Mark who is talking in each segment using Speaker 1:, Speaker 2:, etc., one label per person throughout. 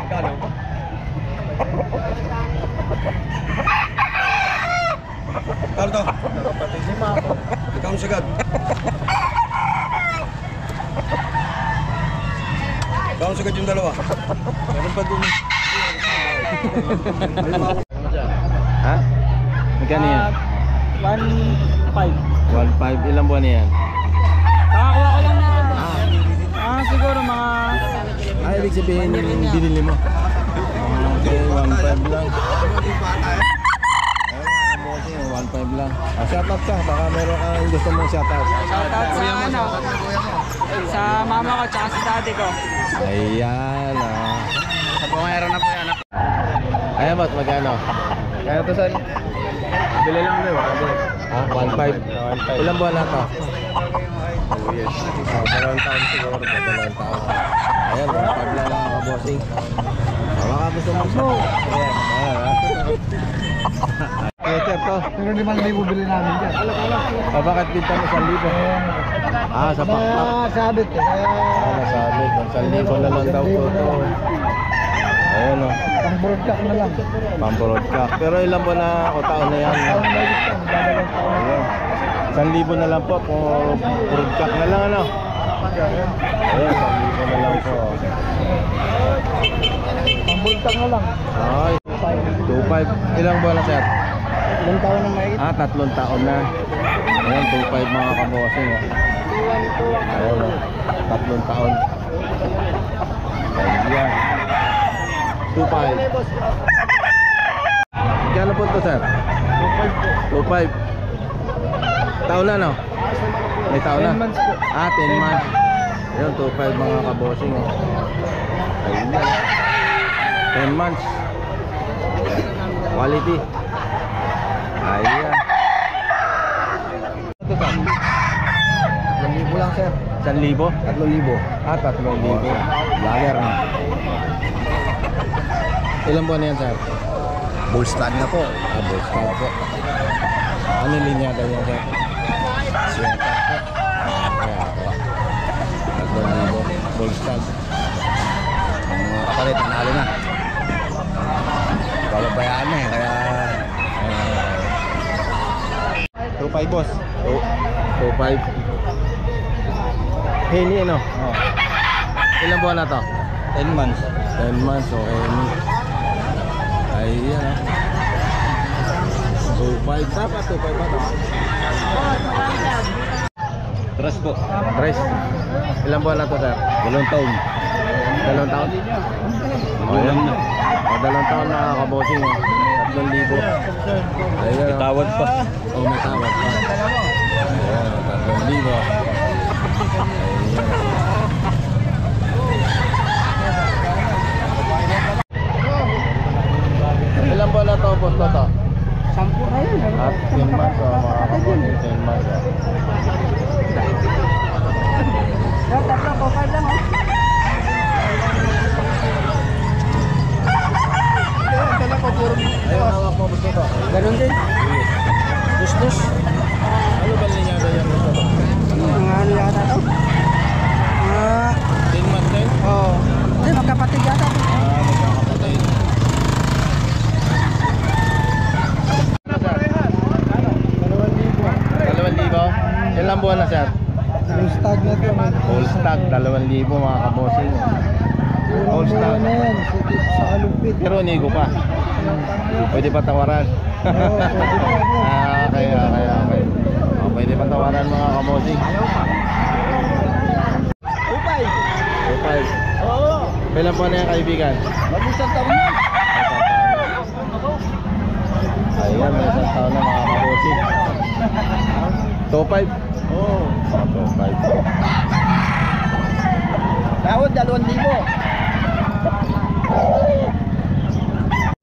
Speaker 1: Kano? Kano to? Kapatid ni Mako. Ikaw ang sagad. Ikaw ang sagad yung dalawa. Meron pa dun.
Speaker 2: Ha? Magkano yan?
Speaker 3: 1.5.
Speaker 2: 1.5. Ilang buwan yan?
Speaker 3: Nakakuha ko lang na siguro mga
Speaker 2: Ibig sabihin binili mo. Okay, 1.5 lang. 1.5 lang. Shoutout ka, baka meron kang gusto mong shoutout.
Speaker 3: shoutout sa ano, sa mama ko tsaka sa daddy ko.
Speaker 2: Ayan,
Speaker 3: Sa bungero na po yan.
Speaker 2: Ayan, ba't magkano?
Speaker 1: Kaya to saan? Bili lang na
Speaker 2: 1.5. Ilang buwan na to?
Speaker 1: 2 years. Dalawang taon siguro.
Speaker 2: Dalawang taon. Ayan, 1.5 lang mga kabosing. Baka gusto mong smoke. Ayan, sir, to.
Speaker 1: Pero 5,000 bili namin dyan.
Speaker 2: Bakit binta mo 1,000? Sa pakpak.
Speaker 1: Sabit eh.
Speaker 2: Nasabit. 1,000 na lang daw po ito. Ayan o.
Speaker 1: Pang-broadcast na lang.
Speaker 2: Pang-broadcast. Pero ilan po na o taon na yan? Ayan. 1,000 na lang po kung broadcast na lang ano. Ayan, 1,000 na lang po.
Speaker 1: Pang-broadcast na lang.
Speaker 2: Ay, 2.5. Ilang buwan na sir?
Speaker 1: 3 taon na may
Speaker 2: 3 taon na. Ayan, 2.5 mga kabosing. Ayan o. 3 taon. Ayan. 2.5. Kano po ito sir? 2.5. Taon na no? May taon na?
Speaker 1: 10 months po.
Speaker 2: 10 months. Ayan, 2.5 mga kabosing. Ayan. 10 months. Quality. Ayan. Ito sir?
Speaker 1: 1,000 lang sir.
Speaker 2: 1,000?
Speaker 1: 3,000.
Speaker 2: 3,000. Lager na. Ilang buwan na yan sir?
Speaker 1: Bullstar na po.
Speaker 2: Bullstar po. Ano linya daw yan sir?
Speaker 1: Sweater po.
Speaker 2: Kaya po. 3,000. Bullstar.
Speaker 1: Ang mga kapalit, nanalo na. Bababayaan na eh, kaya
Speaker 2: 2.5 boss. 2.5. Henny ano? Ilang buwan na to?
Speaker 1: 10 months.
Speaker 2: 10 months. So Henny. Ayan 2.5. Dapat 2.5 ba to?
Speaker 1: Tres po.
Speaker 2: Tres. Ilang buwan na to sir?
Speaker 1: 2 taon.
Speaker 2: 2 taon?
Speaker 1: Ayan na.
Speaker 2: 2 taon na kabosing. 3,000. Ayan.
Speaker 1: May tawad pa.
Speaker 2: May tawad pa. Ayan. 3,000. Ayan. Ilang buwan na to boss na to?
Speaker 3: 10 na yun.
Speaker 2: At 10 months. Mga kabosing 10 months.
Speaker 3: Tatlo ko, 5 lang
Speaker 2: Ayun, hawak mo gusto to.
Speaker 3: Ganun din.
Speaker 2: Dus. Ano ba linyada yan gusto to?
Speaker 3: Mga ano yata to?
Speaker 2: 10 months din?
Speaker 3: Oo. Hindi, magkapatid yata.
Speaker 2: Magkakapatid. Ilang buwan na sir?
Speaker 1: Full stag na to.
Speaker 2: Full stock, 2,000 mga kabosing. Full stock.
Speaker 1: na yan, sa kalupit.
Speaker 2: Pero nigo pa. Pwede pa tawaran. Okay. Pwede pa tawaran mga kabosing.
Speaker 1: Upay!
Speaker 2: 2.5.
Speaker 1: Oo!
Speaker 2: Ilang buwan na yan kaibigan?
Speaker 1: Mag-isang taon na.
Speaker 2: Ayan, may 1 taon na mga kabosing. 2.5.
Speaker 1: Oo.
Speaker 2: 2.5.
Speaker 1: Tawad, 2,000.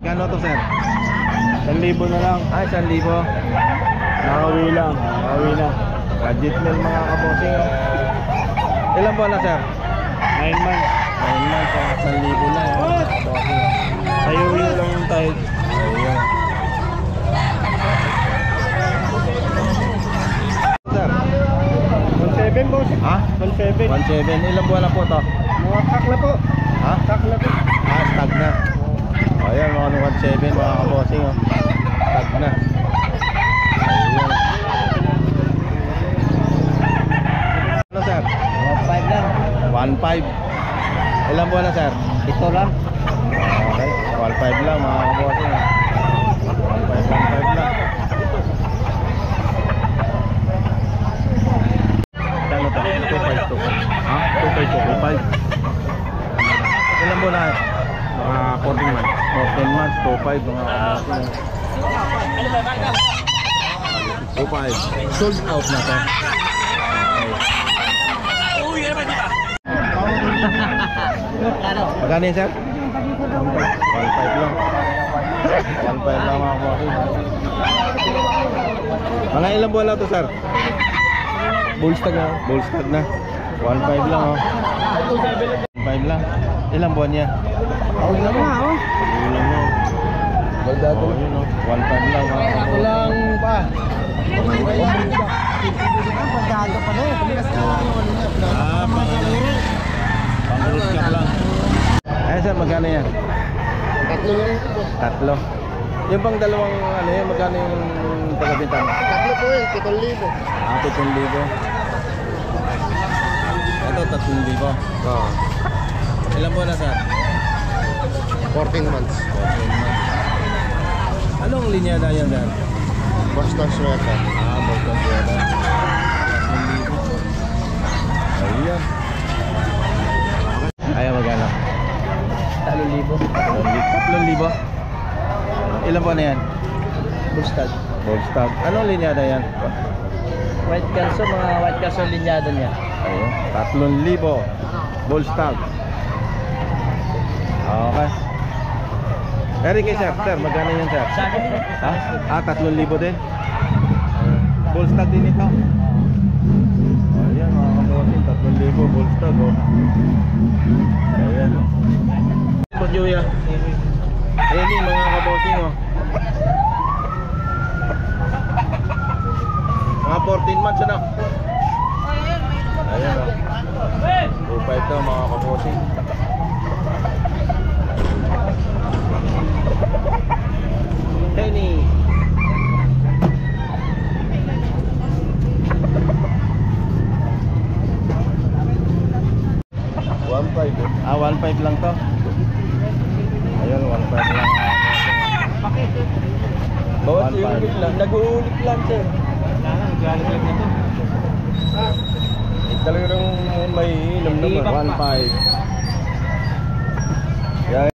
Speaker 2: Gano to sir? 1,000 na lang. 1,000. Nakawi lang. Nakawi na. Gadget meal mga kabosing. Ilan buwan na sir?
Speaker 1: 9 months.
Speaker 2: 9 months. 1,000 na.
Speaker 1: Sayo yun lang yung tayo.
Speaker 2: Ayan. Sir?
Speaker 1: 1,700 boss.
Speaker 2: Ha?
Speaker 1: 1,700.
Speaker 2: 1.7. Ilang buwan na po to?
Speaker 1: Mga kakla po.
Speaker 2: Ha?
Speaker 1: Kakla po.
Speaker 2: Stag na.
Speaker 3: Ito lang.
Speaker 2: Okay, 1.5 lang mga kabossing. 1.5 lang. Kano to? 2.5 to. Ha? 2.5. Ilan po na? Mga 14 months. 14 months, 2.5 mga kabossing. 2.5. Sold out na to. Magkano yun, sir? 1.5 lang. 1.5 lang mga kabossing. Mga ilang buwan lang to, sir? Bullstag na. Bullstag na. 1.5 lang, oh. 1.5 lang. Ilang buwan yan?
Speaker 3: Ako na nga, oh.
Speaker 2: Ilan mo? Oh, yun, oh. 1.5 lang mga kabossing.
Speaker 3: Walang pa. Pagdago pa na eh.
Speaker 2: Pang-bullstag lang. Ayan, sir, magkano yan? Tatlo. Yung pang dalawang ano yun, magkano yung tagabintan?
Speaker 3: Tatlo po eh, 7,000.
Speaker 2: 7,000. Ito, 3,000.
Speaker 1: Oo.
Speaker 2: Ilan buwan na, sir?
Speaker 1: 14 months.
Speaker 2: 14 months. Anong linyada yan, sir?
Speaker 1: Boston sweater.
Speaker 2: Boston sweater. 3,000. Ayan. Ayaw, magkano? 3,000. 3,000? Ilan buwan na yan?
Speaker 3: Bustad.
Speaker 2: Bullstag. Anong linyada yan?
Speaker 3: White calso, mga white calso linyado niya.
Speaker 2: Ayun, 3,000. Bullstag. Okay. Pero kay sir, magkano yan, sir?
Speaker 3: Sa akin din.
Speaker 2: Ha? 3,000 din? Bullstag din ito. Ayan mga kabossing, 3,000 bullstag, oh. Ayan. Pag Juya. Ayan mga kabossing, oh. Mga 14 months, ano? Ayan, oh. 2.5 daw mga kabossing. Penny. Ah, 1.5 lang to. Ayun, 1.5 lang.
Speaker 3: Bawat
Speaker 2: 1.5.
Speaker 3: ulit lang, nag-uulit lang sir. Naglalaglag na to.
Speaker 1: Talagang may inom
Speaker 3: Hindi
Speaker 1: naman.
Speaker 3: pa.
Speaker 2: 1.5. Yan.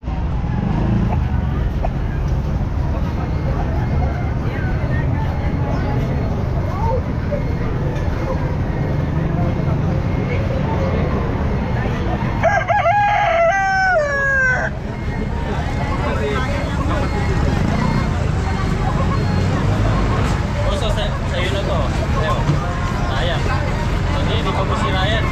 Speaker 3: Sa'yo na to. Sayang. Hindi pa mo si Ryan.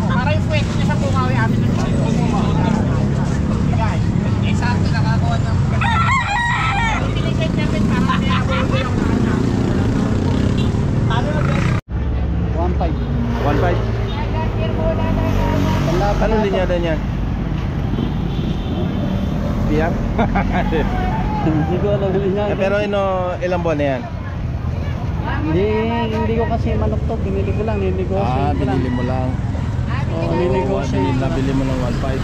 Speaker 4: Para yung pwede niya sa Pumawi amin ng guys, exacto nakakawa ng pinilit namin para ano na
Speaker 3: 1.5.
Speaker 2: 1.5. Anong linyada niyan? Biyak?
Speaker 3: Hindi ko alam niya.
Speaker 2: Pero ilang buwan na yan?
Speaker 3: Hindi ko kasi manok to, binili ko lang,
Speaker 2: Ah, binili mo lang.
Speaker 3: Oo, ninegosyo.
Speaker 2: Nabili mo ng 1.5.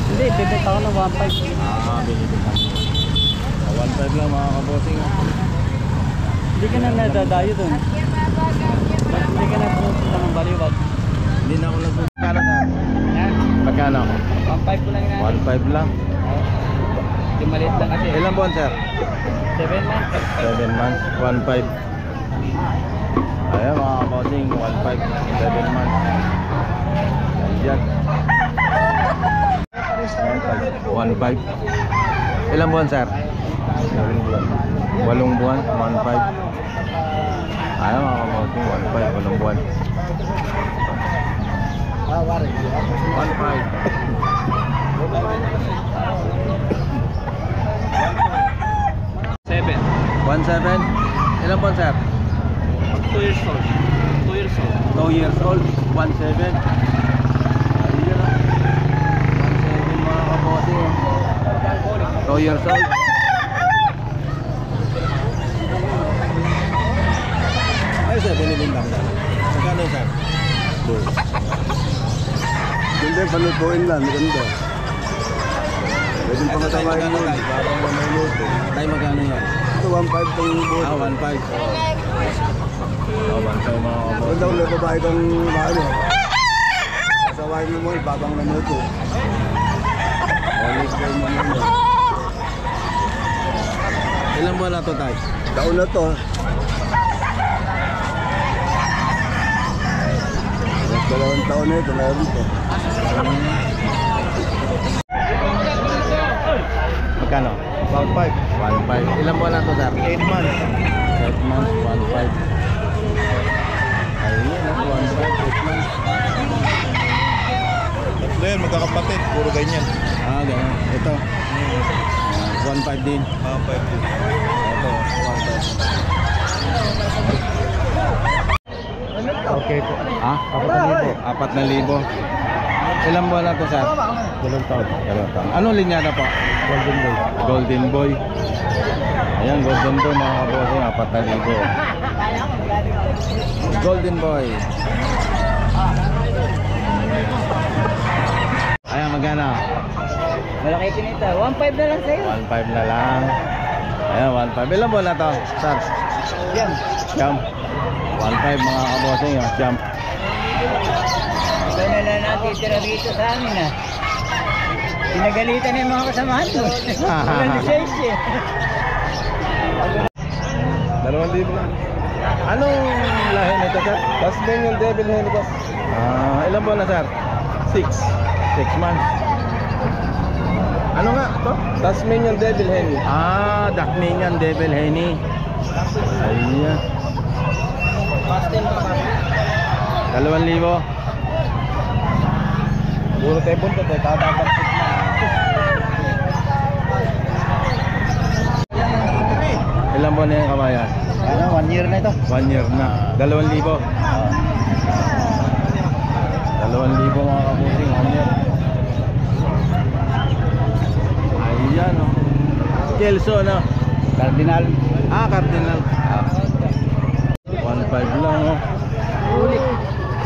Speaker 3: Hindi, bibenta ko ng 1.5.
Speaker 2: Ah, binili mo. 1.5 lang mga kabossing.
Speaker 3: Hindi ka na nadadayo dun. Hindi ka na pumunta ng baliwag.
Speaker 2: Hindi na ako nagpupunta na.
Speaker 3: Yan,
Speaker 2: Pagkano?
Speaker 3: 1.5 ko lang na.
Speaker 2: 1.5 lang.
Speaker 3: Yung maliit lang kasi.
Speaker 2: Ilang buwan, sir?
Speaker 3: 7 months.
Speaker 2: 7 months, 1.5. Ayan mga kabossing, 1.5, 7 months. Ayan. 1.5. Ilang buwan, sir? 8 buwan, 1.5. Ayan mga kabossing, 1.5, 8 buwan. 1.5. buwan, sir?
Speaker 3: 2 years old. 2 years old.
Speaker 2: 2 years old, 1.7. Ayun ah. 1.7 mga kabossing. 2 years old. Ay sir, binibintang sir. Magkano sir?
Speaker 1: Hindi, palutuin lang. Maganda. Pwede pa matamahin mo.
Speaker 2: Parang may luto. Tay, magkano yan?
Speaker 1: Ito, 1.5 itong buwan.
Speaker 2: 1.5. 1.5 mga kabossing.
Speaker 1: Huwag daw na babae kang maano. Kasawain mo mo, babang na mo ito. Always kayo mo mo.
Speaker 2: Ilang buwan na to, tay?
Speaker 1: Taon na to. Dalawang taon na ito, meron to.
Speaker 2: Magkano? 1.5. 1.5. Ilang buwan na to, sir?
Speaker 1: 8 months.
Speaker 2: 8 months, 1.5. Ayun, 1.5, 8 months.
Speaker 1: Tatlo yan, magkakapatid. Puro ganyan.
Speaker 2: Ah, ganyan. Ito. 1.5 din.
Speaker 1: 1.5 din.
Speaker 2: Ito, 1.5.
Speaker 3: Okay po.
Speaker 2: Ha? 4,000. Ilang buwan na to, sir?
Speaker 3: 2 taon.
Speaker 2: 2 taon. Anong linyada po?
Speaker 3: Golden boy.
Speaker 2: Golden Boy. Ayan, Golden Boy mga kabossing, 4,000. Golden Boy. Ayan, magkano?
Speaker 4: Malaki kinita. 1.5 na lang sa'yo.
Speaker 2: 1.5 na lang. Ayan, 1.5. Ilang buwan na to, sir?
Speaker 4: Yan.
Speaker 2: Jump. 1.5 mga kabossing, jump.
Speaker 4: Ito na lang natitira dito sa amin ah. Pinagalitan na yung mga kasamahan mo. Walang lisensya.
Speaker 2: 2,000 lang. Anong lahi nito, sir?
Speaker 1: Tasmanian Devil Hen, boss.
Speaker 2: Ilang buwan na, sir? 6 months. Ano nga to?
Speaker 1: Tasmanian Devil Hen.
Speaker 2: Tasmanian Devil Henny. Ayan. 2,000.
Speaker 1: Puro tayo punta, tayo tatatak.
Speaker 2: Ilang buwan na yung kabayan?
Speaker 3: Ano, 1 year na ito.
Speaker 2: 1 year na. 2,000. 2,000 mga kabusing, 1 year. Ayan o. Kelso no?
Speaker 3: Cardinal.
Speaker 2: Cardinal. 1.5 lang o.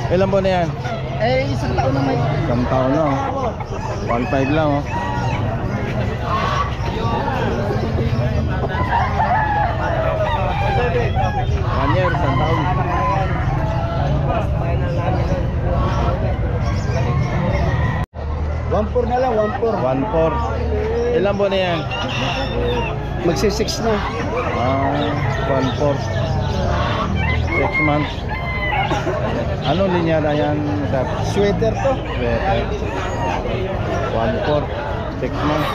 Speaker 2: Ilang buwan na yan?
Speaker 4: Isang taon na may.
Speaker 2: Isang taon na o. 1.5 lang o. One year, isang taon.
Speaker 1: 1.4 na lang, 1.4.
Speaker 2: 1.4. Ilang buwan na yan?
Speaker 1: Magsi-6 na.
Speaker 2: 1.4. 6 months. Anong linyada yan, sir?
Speaker 1: Sweater to.
Speaker 2: Sweater. 1.4. 6 months.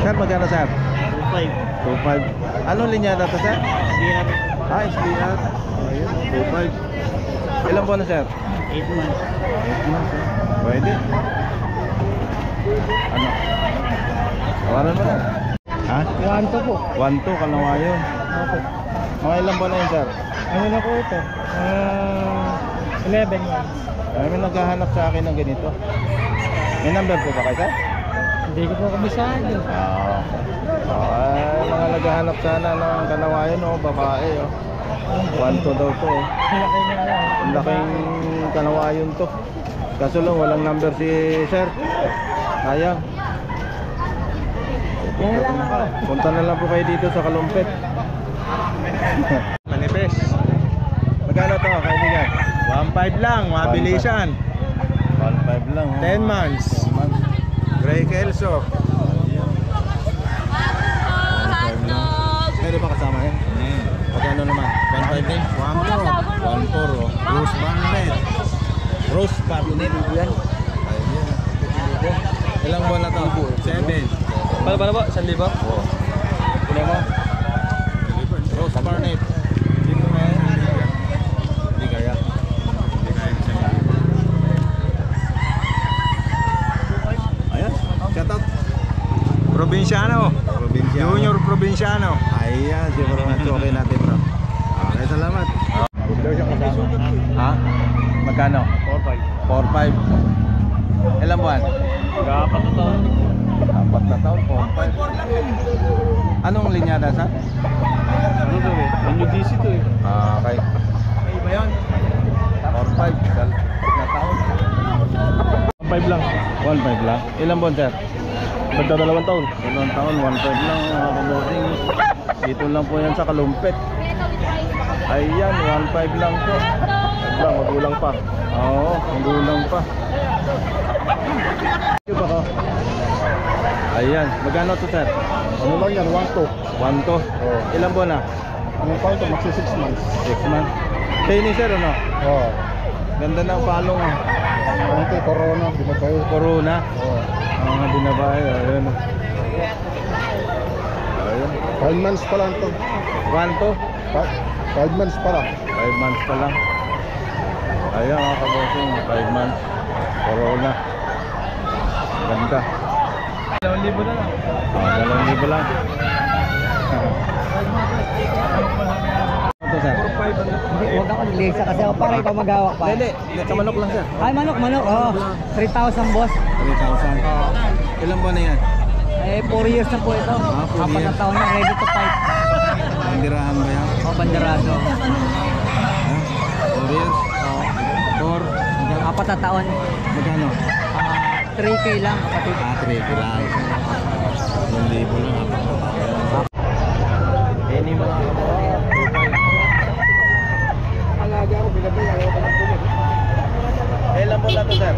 Speaker 2: Sir, magkano, sir? 2.5. Anong linyada to, sir?
Speaker 3: SBR.
Speaker 2: SBR. Ayun, 2.5. Ilang buwan na, sir?
Speaker 3: 8 months.
Speaker 2: 8 months, eh. Pwede. Ano? Tawaran mo na. Ha?
Speaker 3: 1 po.
Speaker 2: 1.2, Kalawayon. Mga ilang buwan na yun, sir?
Speaker 3: Ano na po ito? 11 months.
Speaker 2: May naghahanap sa akin ng ganito. May number po ba kayo, sir?
Speaker 3: Hindi ko po kabisado.
Speaker 2: Mga naghahanap sana ng Kalawayon, babae. 1.2 daw to.
Speaker 3: Malaki na lang.
Speaker 2: Ang laking Kalawayon to. Kaso lang walang number si sir. Sayang. Punta na lang po kayo dito sa Kalumpit.
Speaker 1: Manifest.
Speaker 2: Magkano to, kaibigan?
Speaker 1: 1.5 lang, mabilisan.
Speaker 2: 1.5 lang.
Speaker 1: 10 months. Gray Kelso.
Speaker 2: Pwede ba kasama yan? Magkano naman? 1.5 din? 1.4. 1.4 oh.
Speaker 1: Rose Barnett.
Speaker 2: Rose Barnett yan. Ilang buwan na to?
Speaker 1: 7.
Speaker 3: Para po? 1,000?
Speaker 2: Oo. Kunin mo. Rose Barnett. Hindi kaya. Ayan. Shout out.
Speaker 1: Provinciano.
Speaker 2: Probinsya.
Speaker 1: Junior Provinciano.
Speaker 2: probinsyano. Ayan, siguro na choke natin to. Okay, salamat. Ha? Magkano? 4-5. 4-5. Ilang buwan?
Speaker 3: Kapat na taon.
Speaker 2: 4 na taon, 4-5. Anong linyada sa?
Speaker 3: Ano to eh? NUDC to eh.
Speaker 2: Okay.
Speaker 3: Ay ba yun?
Speaker 2: 4-5. 4 na taon.
Speaker 3: 5 lang.
Speaker 2: 1-5 lang. Ilang buwan, sir?
Speaker 3: Magda 2 taon.
Speaker 2: 2 taon, 1-5 lang mga kabosing. Dito lang po yan sa Kalumpit. Ayan, 1-5 lang po.
Speaker 3: Lang, magulang pa.
Speaker 2: Oo, magulang pa. Ito ba ko? Ayan, magkano to, sir?
Speaker 1: Ano lang yan, 1-2.
Speaker 2: 1 to. Ilang buwan na?
Speaker 1: Ano pa ito, magsi 6 months.
Speaker 2: 6 months. Chinese, sir, ano?
Speaker 1: Oo.
Speaker 2: Ganda ng palong, ah.
Speaker 1: Ano corona, di ba kayo?
Speaker 2: Corona.
Speaker 1: Oo.
Speaker 2: Mga binabae, ayun. Ayun.
Speaker 1: 5 months pa lang to.
Speaker 2: 1 to.
Speaker 1: 5 months pa lang.
Speaker 2: 5 months pa lang. Ayan mga kabosing, 5 months. Corona. Ganda.
Speaker 3: 2,000 na lang.
Speaker 2: 2,000 lang. Ito, sir.
Speaker 3: 4-5.
Speaker 4: Huwag ako nilisa kasi ako para ikaw maghawak pa.
Speaker 2: Hindi, sa manok lang, sir.
Speaker 4: Ay, manok. Oh, 3,000 boss.
Speaker 2: 3,000. Ilang buwan na yan?
Speaker 4: Eh, 4 years na po ito.
Speaker 2: 4
Speaker 4: 4 na
Speaker 2: years.
Speaker 4: taon na, ready to fight.
Speaker 2: Bandirahan ba yan?
Speaker 4: O, banderado.
Speaker 2: Ha? 4 years? 4?
Speaker 4: 4 na taon.
Speaker 2: Magkano?
Speaker 4: 3K lang, kapatid.
Speaker 2: 3 lang. 1,000 lang. Ini mga
Speaker 1: Alaga ako, binabay, ayaw ko lang po.
Speaker 2: ilan po na to, sir?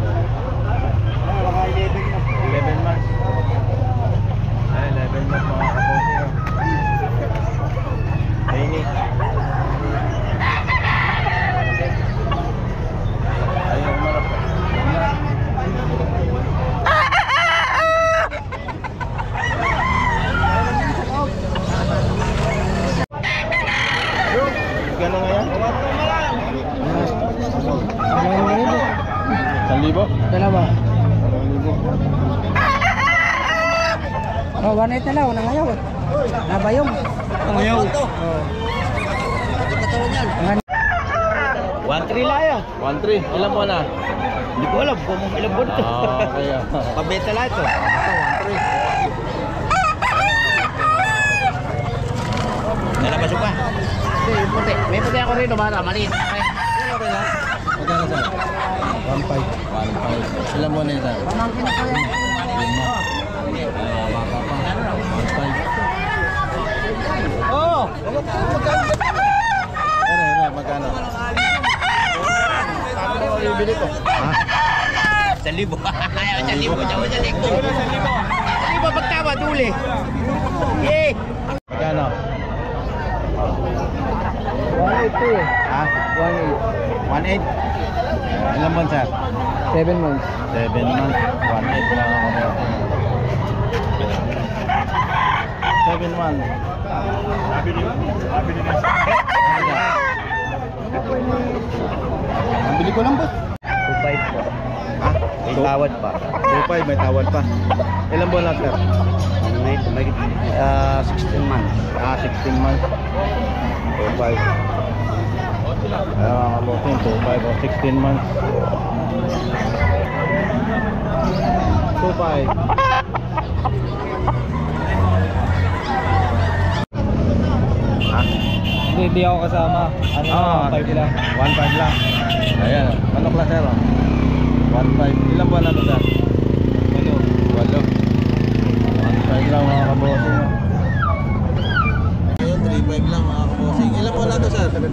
Speaker 1: Baka 11 na.
Speaker 2: 11 months. Ay, 11 months mga kabosing. Ini. Ayun, marap. Gano'n nga yan? 1,000?
Speaker 4: Dalawa. Oh, 1.8 na lang, unang ayaw. Nabayong. Ang ayaw.
Speaker 3: 1-3 lang yan.
Speaker 2: 1,300. Ilan mo na?
Speaker 3: Hindi ko alam kung ilang buwan ito.
Speaker 2: Kaya.
Speaker 3: Pabenta lang ito.
Speaker 2: Ito, 1,300.
Speaker 3: Nalabas mo pa?
Speaker 4: Hindi, puti. May puti ako rito, bata, maliit. Okay.
Speaker 2: Magkano, sir?
Speaker 1: 1.5.
Speaker 2: 1,500. Ilan mo na yun, sir?
Speaker 4: Pamangkin ako yan.
Speaker 2: 5. Baka pa. 1,500.
Speaker 3: Oo!
Speaker 2: Magkano?
Speaker 1: Bibili ko.
Speaker 2: Ha?
Speaker 3: 1,000. Ayaw, 1,000. Jawa, 1,000. 1,000 pagtawad, uli. Eh!
Speaker 2: Magkano?
Speaker 1: 1.8 eh.
Speaker 2: Ha? 1,800. Ilan buwan, sir?
Speaker 1: 7 months.
Speaker 2: 7 months. 1,800 lang ako. 7 months.
Speaker 1: Ang bili ko lang po.
Speaker 3: 2,500 po.
Speaker 2: Ha?
Speaker 3: May tawad pa.
Speaker 2: 2,500, may tawad pa. Ilan buwan lang, sir?
Speaker 3: May 16 months.
Speaker 2: 16 months. 2,500. Ayan mga kabotin, 2,500 o 16 months. 2,500. Ha?
Speaker 3: Hindi ako kasama. Ano
Speaker 2: Ah,
Speaker 3: 5 lang.
Speaker 2: 1,500 lang. Ayan, manok lang, sir. 1,500. Ilang buwan na ito, sir? 8. 1,500 lang mga kabotin. Ayun, 3,500 lang mga kabotin. Ilang buwan na ito, sir? Sagad.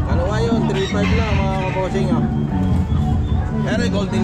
Speaker 2: Ano nga yun? 3,500 lang mga kabotin. Pero golden